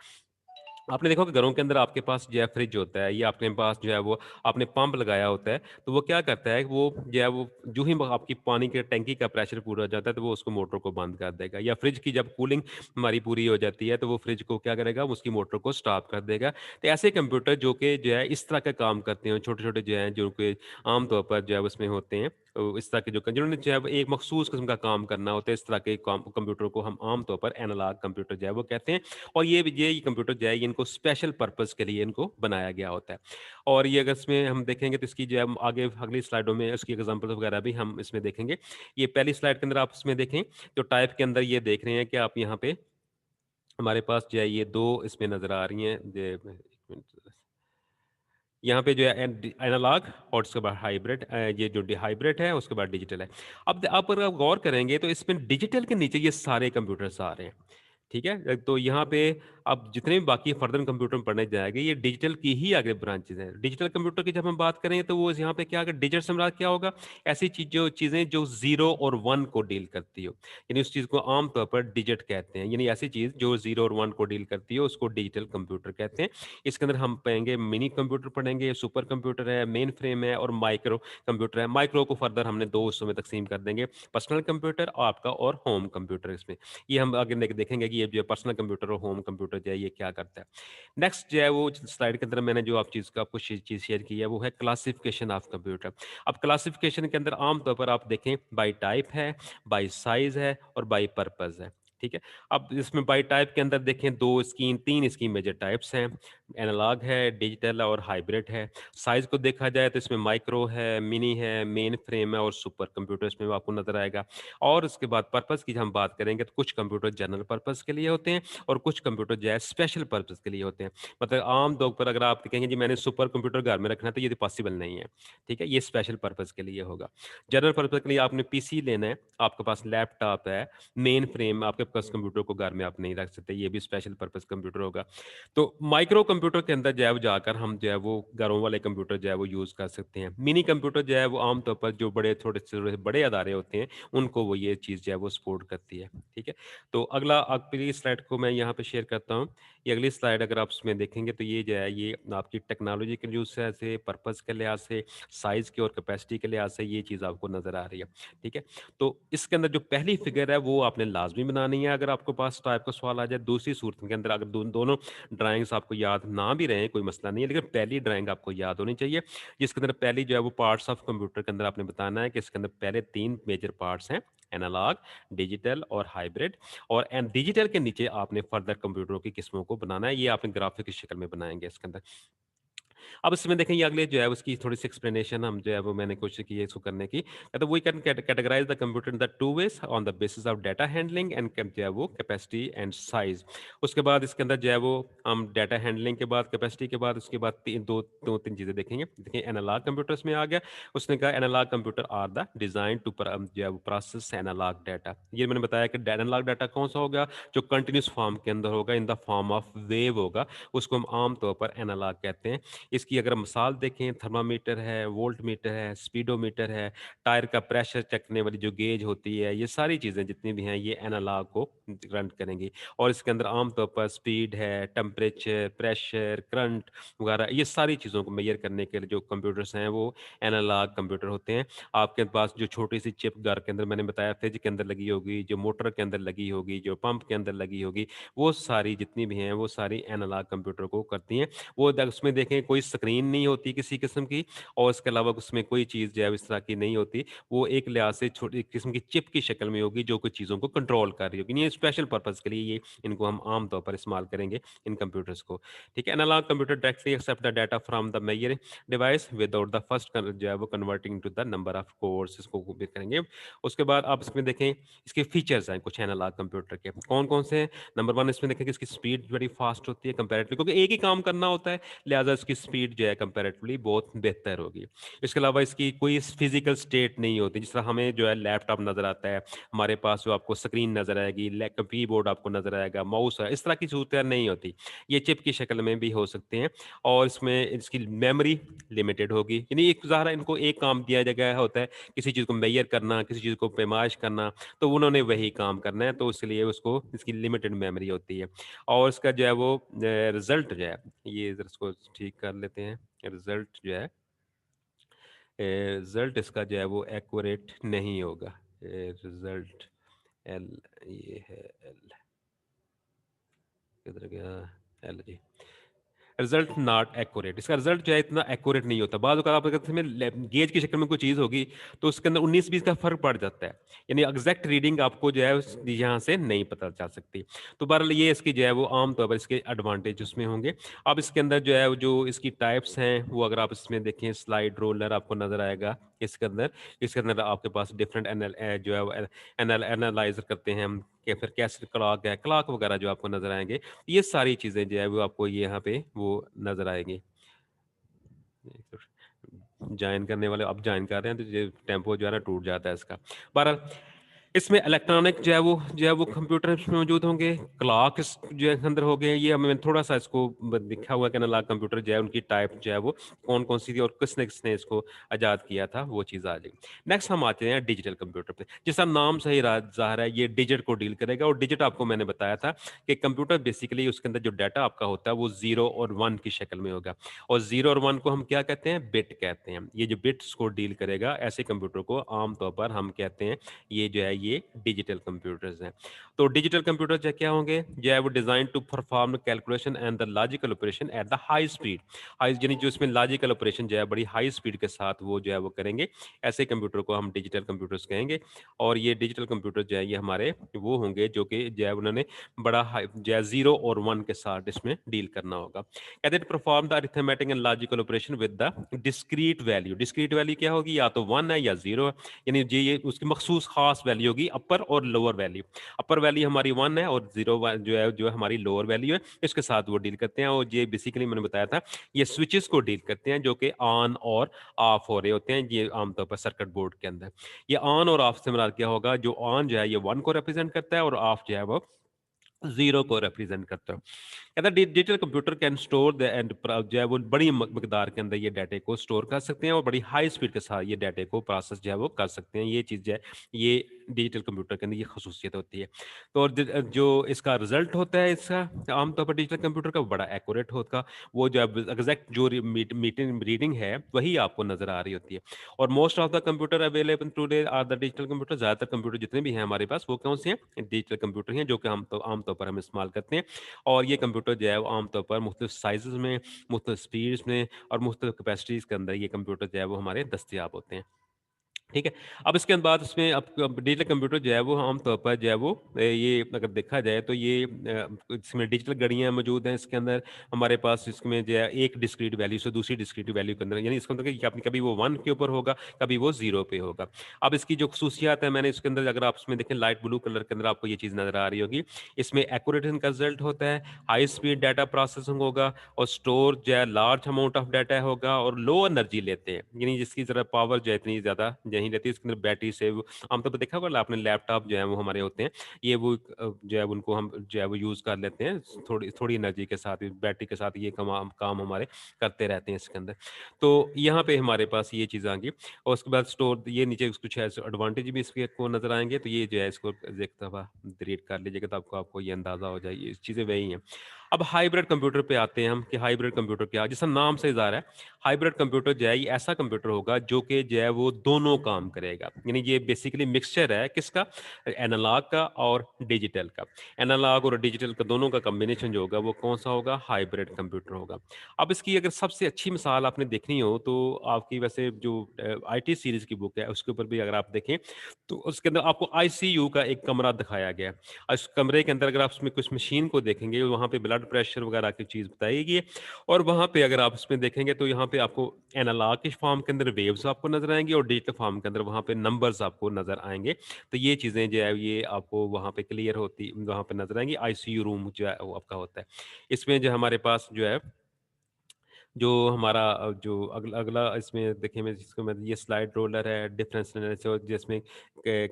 आपने देखा होगा घरों के अंदर आपके पास जो है फ्रिज होता है या आपके पास जो है वो आपने पंप लगाया होता है, तो वो क्या करता है वो जो है वो जो ही आपकी पानी के टैंकी का प्रेशर पूरा हो जाता है तो वो उसको मोटर को बंद कर देगा, या फ्रिज की जब कूलिंग हमारी पूरी हो जाती है तो वो फ्रिज को क्या करेगा, उसकी मोटर को स्टॉप कर देगा। तो ऐसे कंप्यूटर जो कि जो है इस तरह का काम करते हैं, छोटे छोटे जो है जो कि आमतौर पर जो है उसमें होते हैं, तो इस तरह के जो जिन्होंने जो है वो एक मखसूस किस्म का काम करना होता है, इस तरह के कंप्यूटर को हम आमतौर पर एनालॉग कंप्यूटर जो है वो कहते हैं। और ये कंप्यूटर जो है ये इनको स्पेशल पर्पस के लिए इनको बनाया गया होता है। और ये अगर इसमें हम देखेंगे तो इसकी जो है हम आगे अगली स्लाइडों में इसकी एग्जांपल वगैरह भी हम इसमें देखेंगे। ये पहली स्लाइड के अंदर आप इसमें देखें, तो टाइप के अंदर ये देख रहे हैं कि आप यहाँ पे हमारे पास जो है ये 2 इसमें नज़र आ रही हैं। जे 1 मिनट, यहाँ पे जो है एनालॉग और उसके बाद हाइब्रिड, ये जो हाइब्रिड है उसके बाद डिजिटल है। अब आप अगर आप गौर करेंगे तो इसमें डिजिटल के नीचे ये सारे कंप्यूटर्स आ रहे हैं। ठीक है? तो यहाँ पे अब जितने भी बाकी फर्दर कंप्यूटर में पढ़ने जाएँगे, ये डिजिटल की ही आगे ब्रांचेज़ हैं। डिजिटल कंप्यूटर की जब हम बात करें तो वो यहाँ पे क्या होगा, डिजिटल से मुराद क्या होगा? ऐसी चीज़ें जो 0 और 1 को डील करती हो। यानी उस चीज़ को आम तौर पर डिजिट कहते हैं। यानी ऐसी चीज़ जो 0 और 1 को डील करती हो उसको डिजिटल कंप्यूटर कहते हैं। इसके अंदर हम पढ़ेंगे मिनी कंप्यूटर पढ़ेंगे, सुपर कंप्यूटर है, मेन फ्रेम है और माइक्रो कंप्यूटर है। माइक्रो को फर्दर हमने 2 हिस्सों में तकसीम कर देंगे, पर्सनल कंप्यूटर और आपका और होम कंप्यूटर इसमें। ये हम आगे देखेंगे कि ये जो पर्सनल कंप्यूटर और होम कंप्यूटर जो है ये क्या करता है। नेक्स्ट जो है वो स्लाइड के अंदर मैंने जो आप चीज़ का आपको चीज़ शेयर की है वो है क्लासिफिकेशन ऑफ कंप्यूटर। अब क्लासिफिकेशन के अंदर आम तौर पर आप देखें बाय टाइप है, बाय साइज़ है और बाय पर्पज़ है। ठीक है? अब इसमें बाय टाइप के अंदर देखें 2 इसकी 3 इसकी मेजर टाइप्स हैं। एनालॉग है, डिजिटल और हाइब्रिड है। साइज़ को देखा जाए तो इसमें माइक्रो है, मिनी है, मेन फ्रेम है और सुपर कंप्यूटर इसमें आपको नज़र आएगा। और उसके बाद पर्पज़ की हम बात करेंगे तो कुछ कंप्यूटर जनरल पर्पज़ के लिए होते हैं और कुछ कंप्यूटर जो है स्पेशल पर्पज़ के लिए होते हैं। मतलब आम तौर पर अगर आप कहेंगे जी मैंने सुपर कंप्यूटर घर में रखना है तो ये तो पॉसिबल नहीं है। ठीक है? ये स्पेशल पर्पज़ के लिए होगा। जनरल पर्पज़ के लिए आपने पीसी लेना है, आपके पास लैपटॉप है, मेन फ्रेम आपके पास कंप्यूटर को घर में आप नहीं रख सकते, ये भी स्पेशल पर्पज़ कंप्यूटर होगा। तो माइक्रो कंप्यूटर के अंदर जो है वो जाकर हम जो है वो घरों वाले कंप्यूटर जो है वो यूज़ कर सकते हैं। मिनी कंप्यूटर जो है वो आम तौर पर जो बड़े थोड़े से बड़े अदारे होते हैं उनको वो ये चीज़ जो है वो सपोर्ट करती है। ठीक है? तो अगला अगली स्लाइड को मैं यहाँ पे शेयर करता हूँ। ये अगली स्लाइड अगर आप उसमें देखेंगे तो ये जो है ये आपकी टेक्नोलॉजी के यूज़ से, पर्पज़ के लिहाज से, साइज़ के और कैपेसिटी के लिहाज से ये चीज़ आपको नज़र आ रही है। ठीक है? तो इसके अंदर जो पहली फिगर है वो आपने लाज़मी बनानी नहीं है, अगर आपके पास टाइप का सवाल आ जाए दूसरी सूरत के अंदर, अगर दोनों ड्राइंग्स आपको याद ना भी रहे, कोई मसला नहीं है, लेकिन पहली ड्राइंग आपको याद होनी चाहिए, जिसके अंदर पहली जो है वो पार्ट्स ऑफ कंप्यूटर के अंदर आपने बताना है कि इसके अंदर पहले 3 मेजर पार्ट्स हैं, एनालॉग, डिजिटल और हाइब्रिड। और डिजिटल के नीचे आपने फर्दर कंप्यूटरों की किस्मों को बनाना है, ये आपने ग्राफिक की शक्ल में बनाएँगे इसके अंदर। अब इसमें देखें ये अगले जो है उसकी थोड़ी-सी एक्सप्लेनेशन हम जो है वो मैंने कोशिश की है इसको करने की। तो we can categorize the computer in the 2 ways on the basis of data handling and cap जो है वो कैपेसिटी एंड साइज़। उसके बाद इसके अंदर जो है वो हम डाटा हैंडलिंग के बाद, कैपेसिटी के बाद, उसके बाद 2-3 चीज़ें देखेंगे। देखिए एनालॉग कंप्यूटर्स में आ गया, उसने कहा analogue computer are the design to जो है वो प्रोसेस एनालॉग डाटा। ये मैंने बताया कि एनालॉग डाटा कौन-सा होगा? जो कंटीन्यूअस फॉर्म के अंदर होगा, in the form of wave होगा, उसको हम आम तौर पर एनालॉग कहते हैं। इसकी अगर मिसाल देखें, थर्मामीटर है, वोल्टमीटर है, स्पीडोमीटर है, टायर का प्रेशर चेकने वाली जो गेज होती है, ये सारी चीज़ें जितनी भी हैं ये एनालॉग को रन करेंगी। और इसके अंदर आम तौर पर स्पीड है, टेम्परेचर, प्रेशर, करंट वगैरह ये सारी चीज़ों को मेज़र करने के लिए जो कंप्यूटर्स हैं वो एनालॉग कंप्यूटर होते हैं। आपके पास जो छोटी-सी चिप घर के अंदर मैंने बताया फ्रिज के अंदर लगी होगी, जो मोटर के अंदर लगी होगी, जो पंप के अंदर लगी होगी, वो सारी जितनी भी हैं वो सारी एनालॉग कंप्यूटर को करती हैं। वो उसमें देखें कोई स्क्रीन नहीं होती किसी किस्म की और इसके अलावा उसमें कोई चीज़ जो है इस तरह की नहीं होती। वो एक लिहाज से छोटी किस्म की चिप की शक्ल में होगी जो कुछ चीज़ों को कंट्रोल कर रही होगी। ये स्पेशल पर्पज़ के लिए ये इनको हम आम तौर पर इस्तेमाल करेंगे इन कंप्यूटर्स को। ठीक है? Analogue computer directly accept the data from the measure device without the first जो है वो converting to the number of course इसको वो भी करेंगे। उसके बाद आप इसमें देखें इसके फीचर्स हैं कुछ एनालॉग कंप्यूटर के। कौन-कौन से हैं? नंबर 1 इसमें देखें कि इसकी स्पीड बड़ी फास्ट होती है कंपैरेटिवली क्योंकि एक ही काम करना होता है। लिहाज़ा इसकी स्पीड जो है कंपैरेटिवली बहुत बेहतर होगी। इसके अलावा इसकी कोई फिज़िकल स्टेट नहीं होती, जिस तरह हमें जो है लैपटॉप नज़र आता है, हमारे पास जो आपको स्क्रीन नज़र आएगी, कीबोर्ड आपको नज़र आएगा, माउस है, इस तरह की सूरत नहीं होती। ये चिप की शक्ल में भी हो सकते हैं और इसमें इसकी मेमोरी लिमिटेड होगी, यानी एक ज़ाहिर है इनको एक काम दिया गया होता है, किसी चीज़ को मेज़र करना, किसी चीज़ को पैमाइश करना, तो उन्होंने वही काम करना है, तो इसलिए उसको इसकी लिमिटेड मेमोरी होती है। और इसका जो है वो रिज़ल्ट जो है ये ज़रा इसको ठीक कर लेते हैं। रिज़ल्ट जो है रिज़ल्ट इसका जो है वो एक्यूरेट नहीं होगा। रिज़ल्ट एल ये है एल किधर गया? L G. Result not accurate इसका रिजल्ट जो है इतना एक्यूरेट नहीं होता। बाद आप अगर इसमें गेज की शक्ल में कोई चीज़ होगी तो उसके अंदर 19-20 का फ़र्क पड़ जाता है। यानी एग्जैक्ट रीडिंग आपको जो है यहाँ से नहीं पता चल सकती। तो बहरहाल ये इसकी जो है वो आम तौर पर इसके एडवांटेज उसमें होंगे। अब इसके अंदर जो है जो इसकी टाइप्स हैं वो अगर आप इसमें देखें स्लाइड रोलर आपको नज़र आएगा इसके अंदर आपके पास डिफरेंट जो है वो एनालाइज़र करते हैं हम कि फिर कैसे क्लॉक है, क्लॉक वगैरह जो आपको नज़र आएँगे। ये सारी चीज़ें जो है वो आपको यहाँ पे वो नज़र आएँगी। जॉइन करने वाले अब जॉइन कर रहे हैं तो ये टेम्पो जो है ना टूट जाता है इसका। बहरहाल इसमें इलेक्ट्रॉनिक जो है वो कंप्यूटर इसमें मौजूद होंगे, क्लॉक इस जो है अंदर हो गए, ये हमें थोड़ा-सा इसको लिखा हुआ है कि एनालॉग कंप्यूटर जो है उनकी टाइप जो है वो कौन-कौन सी थी और किसने-किसने इसको इजाद किया था, वो चीज़ आ जाएगी। नेक्स्ट हम आते हैं डिजिटल कंप्यूटर पे। जैसा नाम से ही ज़ाहिर है ये डिजिट को डील करेगा और डिजिट आपको मैंने बताया था कि कंप्यूटर बेसिकली उसके अंदर जो डाटा आपका होता है वो 0 और 1 की शक्ल में होगा और 0 और 1 को हम क्या कहते हैं? बिट कहते हैं। ये जो बिट्स को डील करेगा ऐसे कंप्यूटर को आम तौर पर हम कहते हैं ये जो है ये डिजिटल कंप्यूटर्स हैं। तो डिजिटल कंप्यूटर जो क्या होंगे? जो है वो design to perform calculation and the logical operation at the high speed. High यानी जो इसमें लॉजिकल ऑपरेशन जो है बड़ी हाई स्पीड के साथ वो जो है वो करेंगे। ऐसे कंप्यूटर को हम डिजिटल कंप्यूटर्स कहेंगे और ये डिजिटल कंप्यूटर जो है ये हमारे वो होंगे जो कि जो है उन्होंने बड़ा हाई जो है 0 और 1 के साथ इसमें डील करना होगा। कहते हैं perform the arithmetic and logical operation with the discrete value. Discrete value क्या होगी? या तो 1 है या 0 है। यानी ये उसकी मखसूस खास वैल्यू होगी अपर और लोअर वैल्यू। अपर वैल्यू हमारी 1 है और 0 जो है हमारी लोअर वैल्यू है। इसके साथ वो डील करते हैं और ये बेसिकली मैंने बताया था ये स्विचेस को डील करते हैं जो कि ऑन और ऑफ हो रहे होते हैं ये आमतौर पर सर्किट बोर्ड के अंदर। ये ऑन और ऑफ से मुराद क्या होगा? जो ऑन जो है ये 1 को रिप्रेजेंट करता है और ऑफ जो है वो 0 को रिप्रेजेंट करता है। कहता है digital computer can store the end जो है वो बड़ी मकदार के अंदर ये डाटे को स्टोर कर सकते हैं और बड़ी हाई स्पीड के साथ ये डाटे को प्रोसेस जो है वो कर सकते हैं। ये चीज़ जो है ये डिजिटल कंप्यूटर के अंदर ये खसूसियत होती है। तो और जो इसका रिज़ल्ट होता है इसका आमतौर पर डिजिटल कंप्यूटर का बड़ा एक्यूरेट होगा। वो जो अब एग्ज़ैक्ट जो मीटिंग रीडिंग है वही आपको नज़र आ रही होती है। और most of the computer available today are the digital computer. ज़्यादातर कंप्यूटर जितने भी हैं हमारे पास वो कौन से हैं? डिजिटल कंप्यूटर हैं जो कि हम तो आमतौर पर हम इस्तेमाल करते हैं। और ये कंप्यूटर जो है वो आमतौर पर मुख्तलिफ साइज़ेज़ में, मुख्तलिफ स्पीड्स में और मुख्तलिफ कैपेसिटीज़ के अंदर ये कंप्यूटर जो है वो हमारे दस्तयाब होते हैं। ठीक है। अब इसके बाद इसमें अब डिजिटल कंप्यूटर जो है वो आम तौर पर जो है वो ये अगर देखा जाए तो ये इसमें डिजिटल घड़ियाँ मौजूद हैं इसके अंदर। हमारे पास इसमें जो है एक डिस्क्रीट वैल्यू से दूसरी डिस्क्रीट वैल्यू के अंदर यानी इसका मतलब कि कभी वो 1 के ऊपर होगा, कभी वो 0 पे होगा। अब इसकी जो ख़ुसूसियत है मैंने इसके अंदर अगर आप इसमें देखें लाइट ब्लू कलर के अंदर आपको ये चीज़ नज़र आ रही होगी। इसमें एक्यूरेट इनका रिज़ल्ट होता है, हाई स्पीड डाटा प्रोसेसिंग होगा और स्टोर जो है लार्ज अमाउंट ऑफ डाटा होगा और लो एनर्जी लेते हैं। यानी जिसकी ज़रा पावर जो है इतनी ज़्यादा नहीं रहती, इसके अंदर बैटरी से वो आमतौर पे देखा होगा आपने लैपटॉप जो है वो हमारे होते हैं, ये वो जो है उनको हम जो है वो यूज़ कर लेते हैं थोड़ी थोड़ी एनर्जी के साथ, बैटरी के साथ ये काम काम हमारे करते रहते हैं इसके अंदर। तो यहाँ पे हमारे पास ये चीज़ आ गई और उसके बाद स्टोर ये नीचे कुछ ऐसे एडवांटेज भी इसके को नज़र आएँगे, तो ये जो है इसको एक दफ़ा रीड कर लीजिएगा तो आपको ये अंदाज़ा हो जाए, ये चीज़ें वही हैं। अब हाइब्रिड कंप्यूटर पे आते हैं हम कि हाइब्रिड कंप्यूटर क्या? जैसा नाम से ज़ाहिर है, हाइब्रिड कंप्यूटर जो है ये ऐसा कंप्यूटर होगा जो कि जो है वो दोनों काम करेगा। यानी ये बेसिकली मिक्सचर है किसका? एनालॉग का और डिजिटल का। एनालॉग और डिजिटल का दोनों का कॉम्बिनेशन जो होगा वो कौन-सा होगा? हाइब्रिड कंप्यूटर होगा। अब इसकी अगर सबसे अच्छी मिसाल आपने देखनी हो तो आपकी वैसे जो आईटी सीरीज़ की बुक है उसके ऊपर भी अगर आप देखें, तो उसके अंदर आपको आईसीयू का एक कमरा दिखाया गया है। इस कमरे के अंदर अगर आप उसमें कुछ मशीन को देखेंगे, वहाँ पे ब्लड प्रेशर वगैरह की चीज़ बताई गई है और वहाँ पे अगर आप इसमें देखेंगे तो यहाँ पे आपको एनालॉग के फॉर्म के अंदर वेव्स आपको नज़र आएँगी और डिजिटल फॉर्म के अंदर वहाँ पे नंबर्स आपको नज़र आएँगे। तो ये चीज़ें जो है ये आपको वहाँ पे क्लियर होती वहाँ पे नज़र आएँगी। आईसीयू रूम जो है वो आपका होता है। इसमें जो हमारे पास जो है जो हमारा जो अगला इसमें देखिए मैं जिसको मैं ये स्लाइड रोलर है, डिफरेंस एनालिसिस और जिसमें के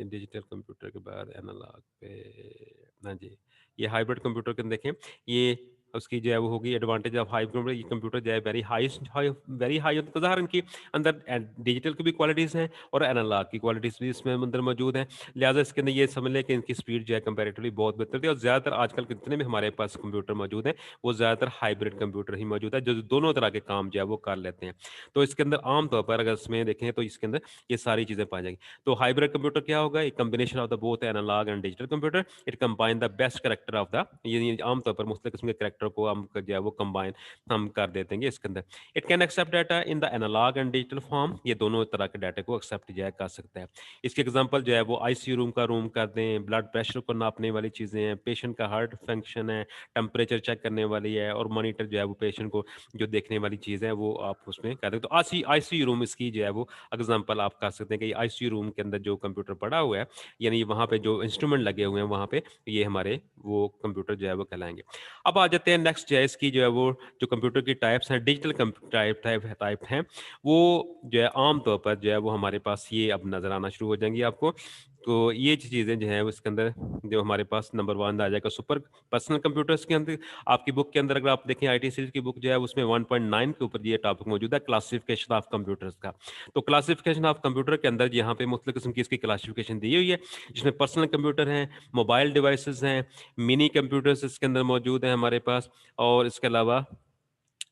डिजिटल कंप्यूटर के बाद एनालॉग पे हाँ जी, ये हाइब्रिड कंप्यूटर के देखें, ये उसकी जो है वो होगी एडवांटेज ऑफ हाइब्रिड कंप्यूटर ये कंप्यूटर जो है वेरी हाई ज़ाहिर इनकी अंदर डिजिटल की भी क्वालिटीज़ हैं और एनालॉग की क्वालिटीज़ भी इसमें अंदर मौजूद हैं। लिहाज़ा इसके अंदर ये समझ लें कि इनकी स्पीड जो है कंपैरेटिवली बहुत बेहतर थी और ज़्यादातर आजकल के जितने भी हमारे पास कंप्यूटर मौजूद हैं, वो ज़्यादातर हाइब्रिड कंप्यूटर ही मौजूद है, जो दोनों तरह के काम जो है वो कर लेते हैं। तो इसके अंदर आम तौर पर अगर इसमें देखें तो इसके अंदर ये सारी चीज़ें पाई जाएँगी। तो हाइब्रिड कंप्यूटर क्या होगा? एक combination of the both analogue and digital computer. It combine the best character of the ये आम तौर पर मुख्तलिफ किस्म के कैरेक्टर को हम जो है वो कंबाइन हम कर देते हैं इसके अंदर। It can accept data in the analogue and digital form. ये दोनों तरह के डाटा को एक्सेप्ट जो है कर सकता है। इसके एग्जांपल जो है वो आईसीयू रूम कर दें, ब्लड प्रेशर को नापने वाली चीज़ें हैं, पेशेंट का हार्ट फंक्शन है, टेम्परेचर चेक करने वाली है और मॉनिटर जो है वो पेशेंट को जो देखने वाली चीज़ है वो आप उसमें कर दें। तो आईसीयू रूम इसकी जो है वो एग्जांपल आप कर सकते हैं कि आईसीयू रूम के अंदर जो कंप्यूटर पड़ा हुआ है, यानी वहाँ पे जो इंस्ट्रूमेंट लगे हुए हैं वहाँ पे, ये हमारे वो कंप्यूटर जो है वो कहलाएँगे। अब आ जाते हैं नेक्स्ट जो है इसकी जो है वो जो कंप्यूटर की टाइप्स हैं, डिजिटल टाइप टाइप टाइप हैं, वो जो है आम तौर पर जो है वो हमारे पास ये अब नज़र आना शुरू हो जाएँगी आपको। तो ये चीज़ें जो हैं वो इसके अंदर जो हमारे पास नंबर 1 आ जाएगा सुपर पर्सनल कंप्यूटर्स के अंदर आपकी बुक के अंदर अगर आप देखें आईटी सीरीज़ की बुक जो है उसमें 1.9 के ऊपर ये टॉपिक मौजूद है क्लासिफिकेशन ऑफ कंप्यूटर्स का। तो क्लासिफिकेशन ऑफ कंप्यूटर के अंदर यहाँ पे मुख्तलिफ किस्म की इसकी क्लासिफिकेशन दी हुई है, जिसमें पर्सनल कंप्यूटर हैं, मोबाइल डिवाइसेज़ हैं, मिनी कंप्यूटर्स इसके अंदर मौजूद हैं हमारे पास और इसके अलावा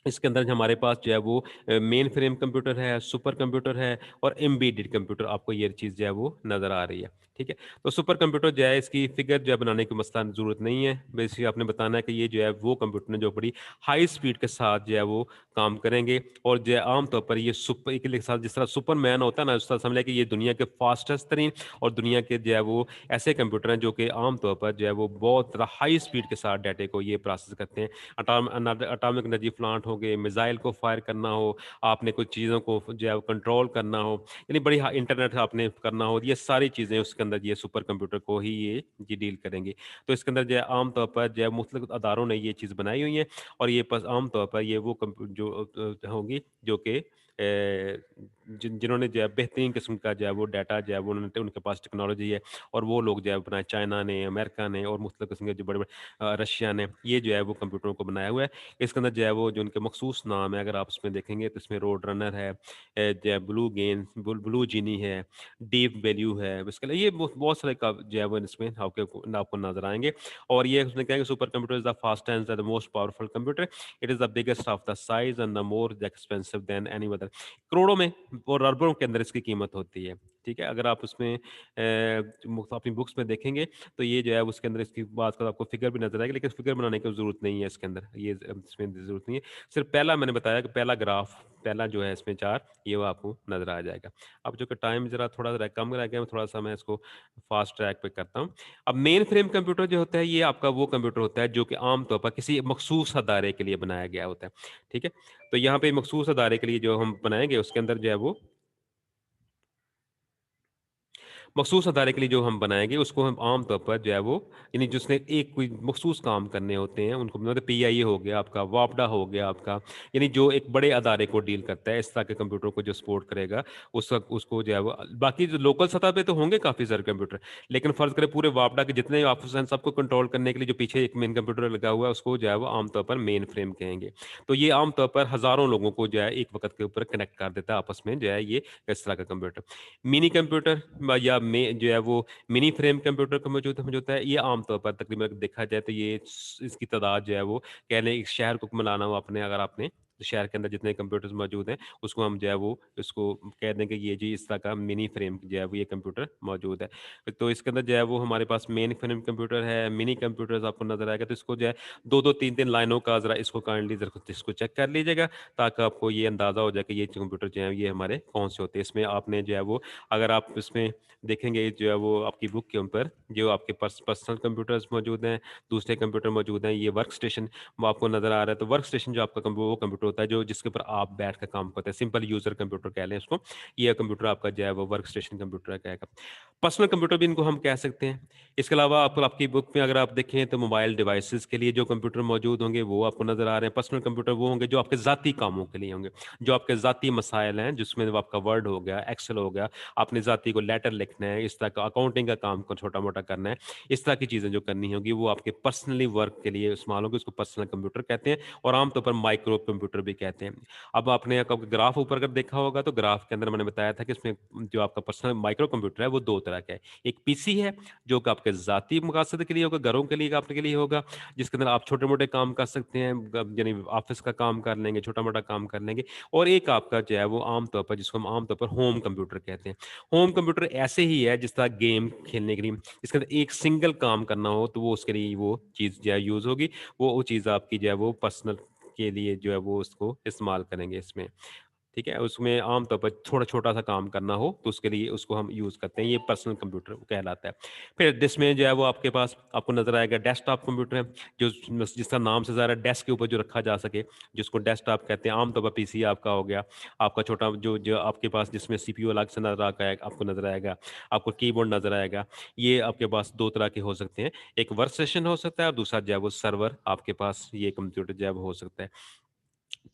इसके अंदर हमारे पास जो है वो मेन फ्रेम कंप्यूटर है, सुपर कंप्यूटर है और एम्बेडेड कंप्यूटर आपको ये चीज़ जो है वो नज़र आ रही है, ठीक है? तो सुपर कंप्यूटर जो है इसकी फिगर जो है बनाने की मसलन ज़रूरत नहीं है। बेसिकली आपने बताना है कि ये जो है वो कंप्यूटर है जो बड़ी हाई स्पीड के साथ जो है वो काम करेंगे और जो है आम तौर पर ये सुपर के साथ जिस तरह सुपरमैन होता है ना, उस तरह समझ लें कि ये दुनिया के फास्टेस्ट तरीन और दुनिया के जो है वो ऐसे कंप्यूटर हैं जो कि आम तौर पर जो है वो बहुत ज़्यादा हाई स्पीड के साथ डाटे को ये प्रोसेस करते हैं। एटॉमिक एनर्जी प्लांट हो गए, मिसाइल को फायर करना हो, आपने कुछ चीज़ों को जो है कंट्रोल करना हो, यानी बड़ी इंटरनेट आपने करना हो, ये सारी चीज़ें उसके अंदर ये सुपर कंप्यूटर को ही ये डील करेंगे। तो इसके अंदर जो है आम तौर पर जो है मुख्तलिफ अदारों ने ये चीज़ बनाई हुई है और ये बस आम तौर पर ये वो जो होंगी जो कि जिन्होंने जो है बेहतरीन किस्म का जो है वो डाटा जो है वो उन्होंने उनके पास टेक्नोलॉजी है और वो लोग जो है बनाए चाइना ने, अमेरिका ने और मुख्तलिफ किस्म के जो बड़े-बड़े रशिया ने, ये जो है वो कंप्यूटरों को बनाया हुआ है। इसके अंदर जो है वो जो उनके मखसूस नाम है, अगर आप उसमें देखेंगे तो इसमें रोड रनर है, जो ब्लू गेन, ब्लू जीनी है, डीप वैल्यू है, इसके लिए ये बहुत सारे का जो है वो इसमें आपको नज़र आएँगे। और ये उसमें क्या है, super computer is the fast and the most powerful computer. It is the biggest of the size and the more expensive than any other. करोड़ों में और अरबों के अंदर इसकी कीमत होती है, ठीक है? अगर आप उसमें अपनी बुक्स में देखेंगे तो ये जो है उसके अंदर इसकी बात का आपको फिगर भी नज़र आएगा, लेकिन फिगर बनाने की ज़रूरत नहीं है इसके अंदर, ये इसमें ज़रूरत नहीं है। सिर्फ पहला मैंने बताया कि पहला ग्राफ, पहला जो है इसमें चार्ट, ये वो आपको नज़र आ जाएगा। अब जो कि टाइम ज़रा थोड़ा कम रह गया, थोड़ा-सा मैं इसको फ़ास्ट ट्रैक पे करता हूँ। अब मेन फ्रेम कंप्यूटर जो होता है, ये आपका वो कंप्यूटर होता है जो कि आम तौर पर किसी मखसूस अदारे के लिए बनाया गया होता है, ठीक है? तो यहाँ पे मखसूस अदारे के लिए जो हम बनाएँगे उसके अंदर जो है वो मखसूस अदारे के लिए जो हम बनाएँगे, उसको हम आम तौर पर जो है वो, यानी जिसने एक कोई मखसूस काम करने होते हैं, उनको मतलब पीआईए हो गया आपका, वापडा हो गया आपका, यानी जो एक बड़े अदारे को डील करता है, इस तरह के कंप्यूटर को जो सपोर्ट करेगा, उसको जो है वो, बाकी जो लोकल सतह पे तो होंगे काफ़ी सारे कंप्यूटर, लेकिन फ़र्ज़ करें पूरे वापडा के जितने ऑफ़िस हैं, सबको कंट्रोल करने के लिए जो पीछे एक मेन कंप्यूटर लगा हुआ है, उसको जो है वो आम तौर पर मेन फ्रेम कहेंगे। तो ये आम तौर पर हज़ारों लोगों को जो है एक वक़्त के ऊपर कनेक्ट कर देता है आपस में, जो है ये इस तरह का कंप्यूटर। मिनी कंप्यूटर या जो है वो मिनी फ्रेम कंप्यूटर का मौजूद मौजूद है, ये आम तौर पर तकरीबन देखा जाए तो ये इसकी तादाद जो है वो, कह लें एक शहर को मिलाना हो आपने, अगर आपने शहर के अंदर जितने कंप्यूटर्स मौजूद हैं, उसको हम जो है वो इसको कह दें कि ये जी इस तरह का मिनी फ्रेम जो है वो ये कंप्यूटर मौजूद है। तो इसके अंदर जो है वो हमारे पास मेन फ्रेम कंप्यूटर है, मिनी कंप्यूटर्स आपको नज़र आएगा, तो इसको जो है 2-2 3-3 लाइनों का ज़रा इसको काइंडली ज़रा इसको चेक कर लीजिएगा, ताकि आपको ये अंदाज़ा हो जाए कि ये कंप्यूटर जो है ये हमारे कौन से होते हैं। इसमें आपने जो है वो, अगर आप इसमें देखेंगे जो है वो आपकी बुक के ऊपर जो आपके पास पर्सनल कंप्यूटर्स मौजूद हैं, दूसरे कंप्यूटर मौजूद हैं, ये वर्क स्टेशन वो आपको नज़र आ रहा है। तो वर्क स्टेशन जो आपका वो कंप्यूटर होता है जो जिसके ऊपर आप बैठ कर काम करते हैं, सिंपल यूज़र कंप्यूटर कह लें उसको। ये कंप्यूटर आपका जो है वो वर्क स्टेशन कंप्यूटर कहेगा। पर्सनल कंप्यूटर भी इनको हम कह सकते हैं। इसके अलावा आप आपकी बुक में अगर आप देखें तो मोबाइल डिवाइसेज़ के लिए जो कंप्यूटर मौजूद होंगे वो आपको नज़र आ रहे हैं। पर्सनल कंप्यूटर वो होंगे जो आपके ज़ाती कामों के लिए होंगे, जो आपके ज़ाती मसाइल हैं, जिसमें वो आपका वर्ड हो गया, एक्सेल हो गया, आपने ज़ाती को लेटर लिखना है, इस तरह का अकाउंटिंग का काम को छोटा-मोटा करना है, इस तरह की चीज़ें जो करनी होगी वो आपके पर्सनली वर्क के लिए इस्तेमाल होंगे, उसको पर्सनल कंप्यूटर कहते हैं और आम तौर पर माइक्रो कंप्यूटर भी कहते हैं। अब आपने कभी ग्राफ ऊपर अगर देखा होगा तो ग्राफ के अंदर मैंने बताया था कि इसमें जो आपका पर्सनल माइक्रो कंप्यूटर है वो 2 तरह का है। एक पीसी है जो कि आपके ज़ाती मकासद के लिए होगा, घरों के लिए आपके लिए होगा, जिसके अंदर आप छोटे-मोटे काम कर सकते हैं, यानी ऑफ़िस का काम कर लेंगे, छोटा-मोटा काम कर लेंगे। और एक आपका जो है वो आम तौर पर जिसको हम आम तौर पर होम कंप्यूटर कहते हैं। होम कंप्यूटर ऐसे ही है जिस तरह गेम खेलने के लिए जिसके अंदर एक सिंगल काम करना हो तो वो उसके लिए वो चीज़ जो है यूज़ होगी। वो चीज़ आपकी जो है वो पर्सनल के लिए जो है वो उसको इस्तेमाल करेंगे इसमें। ठीक है? उसमें आम तौर पर थोड़ा छोटा-सा काम करना हो, तो उसके लिए उसको हम यूज़ करते हैं, ये पर्सनल कंप्यूटर कहलाता है। फिर जिसमें जो है वो आपके पास आपको नज़र आएगा डेस्कटॉप कंप्यूटर है, जो जिसका नाम से ज़ाहिर है डेस्क के ऊपर जो रखा जा सके, जिसको डेस्कटॉप कहते हैं। आम तौर पर पीसी आपका हो गया, आपका छोटा जो जो आपके पास जिसमें सीपीयू अलग से नज़र आता है आपको नज़र आएगा, आपको कीबोर्ड नज़र आएगा। ये आपके पास 2 तरह के हो सकते हैं, एक वर्क स्टेशन हो सकता है और दूसरा जो है वो सर्वर आपके पास ये कंप्यूटर जो है वो हो सकता है।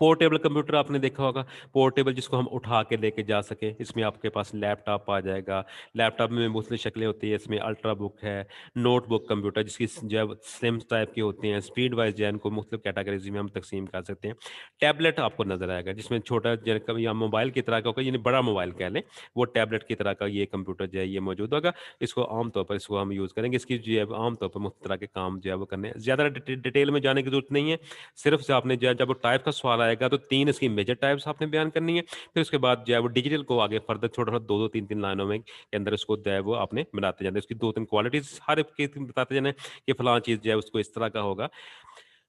पोर्टेबल कंप्यूटर आपने देखा होगा, पोर्टेबल जिसको हम उठा के लेके जा सकें, इसमें आपके पास लैपटॉप आ जाएगा, लैपटॉप में मुख्तलिफ़ शक्लें होती हैं, इसमें अल्ट्राबुक है, नोटबुक कंप्यूटर जिसकी जो है स्लिम टाइप की होती हैं, स्पीड वाइज़ जो है इनको मुख्तलिफ़ कैटेगरीज़ में हम तकसीम कर सकते हैं। टैबलेट आपको नज़र आएगा जिसमें छोटा जो है या मोबाइल की तरह का होगा यानी बड़ा मोबाइल कह लें, वो टैबलेट की तरह का ये कंप्यूटर जो है ये मौजूद होगा। इसको आम तौर पर इसको हम यूज़ करेंगे, इसकी जो है आम तौर पर मुख्तलिफ़ तरह के काम जो है वो करने हैं। ज़्यादा डिटेल में जाने की ज़रूरत नहीं है, सिर्फ़ से आपने जो है जब वो टाइप का सवाल आएगा तो 3 इसकी मेजर टाइप्स आपने बयान करनी है। फिर उसके बाद जो है वो डिजिटल को आगे फर्दर छोटा-छोटा 2-2 3-3 लाइनों में के अंदर उसको जो है वो आपने बनाते जाना है। उसकी 2-3 क्वालिटीज़ हर एक की बताते जाना है कि फलाँ चीज़ जो है उसको इस तरह का होगा।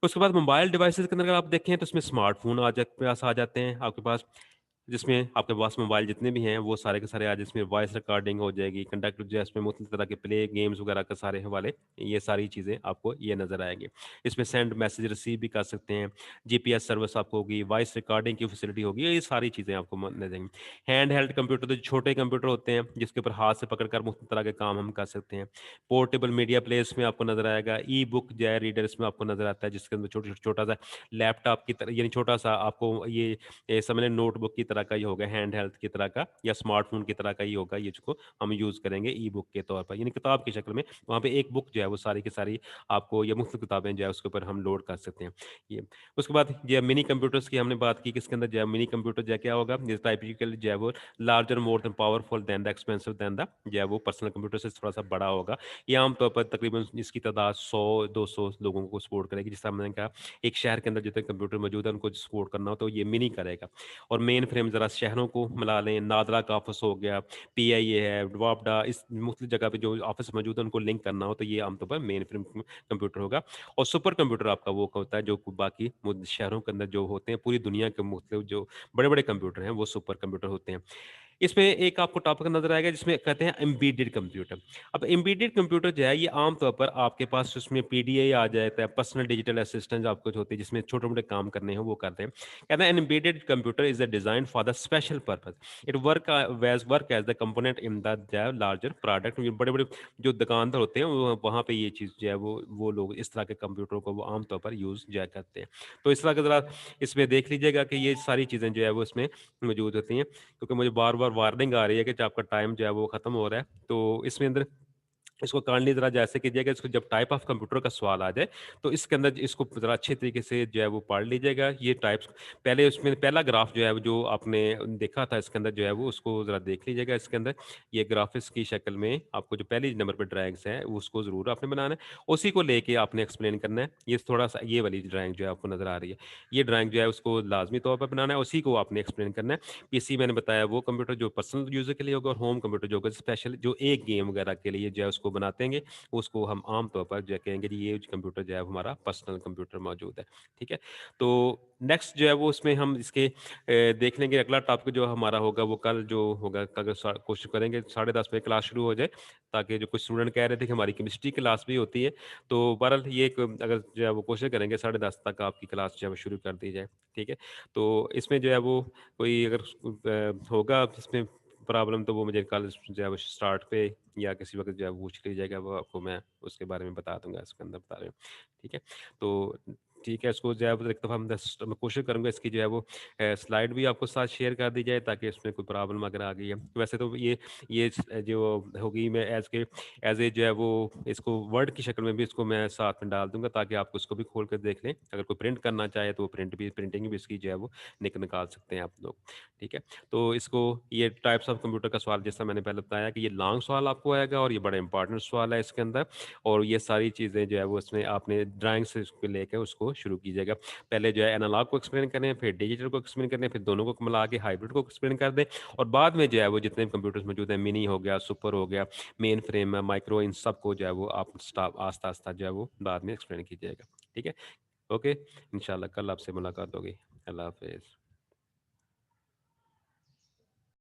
उसके बाद मोबाइल डिवाइसेज़ के अंदर अगर आप देखें तो उसमें स्मार्टफ़ोन पास आ जाते हैं आपके पास। जिसमें आपके पास मोबाइल जितने भी हैं, वो सारे के सारे आज इसमें वॉइस रिकॉर्डिंग हो जाएगी, कंटेंट जो है इसमें मुख्तलिफ तरह के प्ले, गेम्स वगैरह के सारे हवाले, ये सारी चीज़ें आपको ये नज़र आएँगी। इसमें सेंड मैसेज रिसीव भी कर सकते हैं, जीपीएस सर्विस आपको होगी, वॉइस रिकॉर्डिंग की फैसिलिटी होगी, ये सारी चीज़ें आपको मिल जाएँगी। हैंड हेल्ड कंप्यूटर तो छोटे कंप्यूटर होते हैं, जिसके ऊपर हाथ से पकड़कर मुख्तलिफ तरह के काम हम कर सकते हैं। पोर्टेबल मीडिया प्लेयर्स में आपको नज़र आएगा, ई-बुक जो है रीडर इसमें आपको नज़र आता है, जिसके अंदर छोटा-सा लैपटॉप की तरह यानी छोटा-सा आपको ये समझ लें नोटबुक की तरह का ही होगा, हैंड हेल्थ की तरह का या स्मार्टफ़ोन की तरह का ही होगा, ये जिसको हम यूज़ करेंगे ई-बुक के तौर पर, यानी किताब की शक्ल में। वहाँ पे एक बुक जो है वो सारी की सारी आपको या मुफ़्त किताबें जो है उसके ऊपर हम लोड कर सकते हैं। ये उसके बाद जो है मिनी कंप्यूटर्स की हमने बात की कि इसके अंदर जो है मिनी कंप्यूटर जो है क्या होगा, ये टाइपिकली जो है वो larger more than powerful than the expensive than the जो है वो पर्सनल कंप्यूटर से थोड़ा-सा बड़ा होगा। ये आम तौर पर तकरीबन इसकी तादाद 100-200 लोगों को सपोर्ट करेगी। जिस तरह मैंने कहा एक शहर के अंदर जितने कंप्यूटर मौजूद है उनको सपोर्ट करना हो तो ये मिनी करेगा। और मेन फ्रेम ज़रा शहरों को मिला लें, नादरा का ऑफ़िस हो गया, पीआईए है, डवाबडा इस मुख्तलिफ जगह पे जो ऑफ़िस मौजूद है उनको लिंक करना हो तो ये आम तौर पर मेन फ्रेम कंप्यूटर होगा। और सुपर कंप्यूटर आपका वो होता है जो बाकी शहरों के अंदर जो होते हैं, पूरी दुनिया के मुख्तलिफ जो बड़े-बड़े कंप्यूटर हैं, वो सुपर कंप्यूटर होते हैं। इसमें एक आपको टॉपिक नज़र आएगा जिसमें कहते हैं एम्बेडेड कंप्यूटर। अब एम्बेडेड कंप्यूटर जो है ये आम तौर पर आपके पास उसमें पीडीए आ जाता है, पर्सनल डिजिटल असिस्टेंट आपको जो होती है जिसमें छोटे-मोटे काम करने हैं वो करते हैं। कहते हैं an embedded computer is a design for the special purpose. It work as the component in the larger product. ये बड़े-बड़े जो दुकानदार होते हैं वो वहाँ पे ये चीज़ जो है वो लोग इस तरह के कंप्यूटरों को वो आम तौर पर यूज़ जो है करते हैं। तो इस तरह का ज़रा इसमें देख लीजिएगा कि ये सारी चीज़ें जो है वो इसमें मौजूद होती हैं। क्योंकि मुझे बार-बार वार्निंग आ रही है कि आपका टाइम जो है वो खत्म हो रहा है। तो इसमें अंदर इसको काइंडली ज़रा जैसे कीजिएगा इसको जब टाइप ऑफ कंप्यूटर का सवाल आ जाए, तो इसके अंदर इसको ज़रा अच्छे तरीके से जो है वो पढ़ लीजिएगा। ये टाइप्स पहले उसमें पहला ग्राफ जो है वो जो आपने देखा था इसके अंदर जो है वो उसको ज़रा देख लीजिएगा इसके अंदर। ये ग्राफ़िक्स की शक्ल में आपको जो पहली नंबर पे ड्राइंग्स हैं उसको ज़रूर आपने बनाना है। उसी को लेके आपने एक्सप्लेन करना है। ये थोड़ा-सा ये वाली ड्राइंग जो है आपको नज़र आ रही है। ये ड्राइंग जो है उसको लाज़मी तौर पर बनाना है, उसी को आपने एक्सप्लेन करना है। पीसी मैंने बताया वो कंप्यूटर जो पर्सनल यूज़र के लिए होगा और होम कंप्यूटर जो होगा स्पेशल जो एक गेम वगैरह के लिए जो है उसको बनाते हैं, उसको हम आम तौर पर जो कहेंगे जी ये कंप्यूटर जो है हमारा पर्सनल कंप्यूटर मौजूद है, ठीक है? तो नेक्स्ट जो है वो उसमें हम इसके देख लेंगे अगला टॉपिक जो हमारा होगा वो कल जो होगा कल कोशिश करेंगे 10:30 बजे क्लास शुरू हो जाए, ताकि जो कुछ स्टूडेंट कह रहे थे कि हमारी केमिस्ट्री क्लास भी होती है, तो बहरहाल ये एक अगर जो है वो कोशिश करेंगे 10:30 तक आपकी क्लास जो है वो शुरू कर दी जाए, ठीक है? तो इसमें जो है वो कोई अगर होगा इसमें प्रॉब्लम तो वो मुझे कल जो है वो स्टार्ट पे या किसी वक़्त जो है पूछ लीजिएगा, वो आपको मैं उसके बारे में बता दूँगा इसके अंदर बता रहे हैं, ठीक है? तो ठीक है, इसको जो है वो एक दफ़ा मैं कोशिश करूँगा इसकी जो है वो स्लाइड भी आपको साथ शेयर कर दी जाए ताकि इसमें कोई प्रॉब्लम अगर आ गई है। वैसे तो जो होगी मैं एज़ ए जो है वो इसको वर्ड की शक्ल में भी इसको मैं साथ में डाल दूँगा ताकि आप उसको भी खोल कर देख लें। अगर कोई प्रिंट करना चाहे तो वो प्रिंटिंग भी इसकी जो है वो निकाल सकते हैं आप लोग, ठीक है? तो इसको ये टाइप्स ऑफ कंप्यूटर का सवाल जैसा मैंने पहले बताया कि ये लॉन्ग सवाल आपको आएगा और ये बड़ा इंपॉर्टेंट सवाल है इसके अंदर और ये सारी चीज़ें जो है वो इसमें आपने ड्राइंग से उसको लेके उसको शुरू कीजिएगा। पहले जो है एनालॉग को एक्सप्लेन करें, फिर डिजिटल को एक्सप्लेन करें, फिर दोनों को मिला के हाइब्रिड को एक्सप्लेन कर दें और बाद में जो है वो जितने भी कंप्यूटर्स मौजूद हैं, मिनी हो गया, सुपर हो गया, मेन फ्रेम है, माइक्रो इन सबको जो है वो आप आस्ता-आस्ता जो है वो बाद में एक्सप्लेन कीजिएगा। ठीक है? ओके, इंशाल्लाह कल आपसे मुलाकात होगी। अल्लाह हाफ़िज़।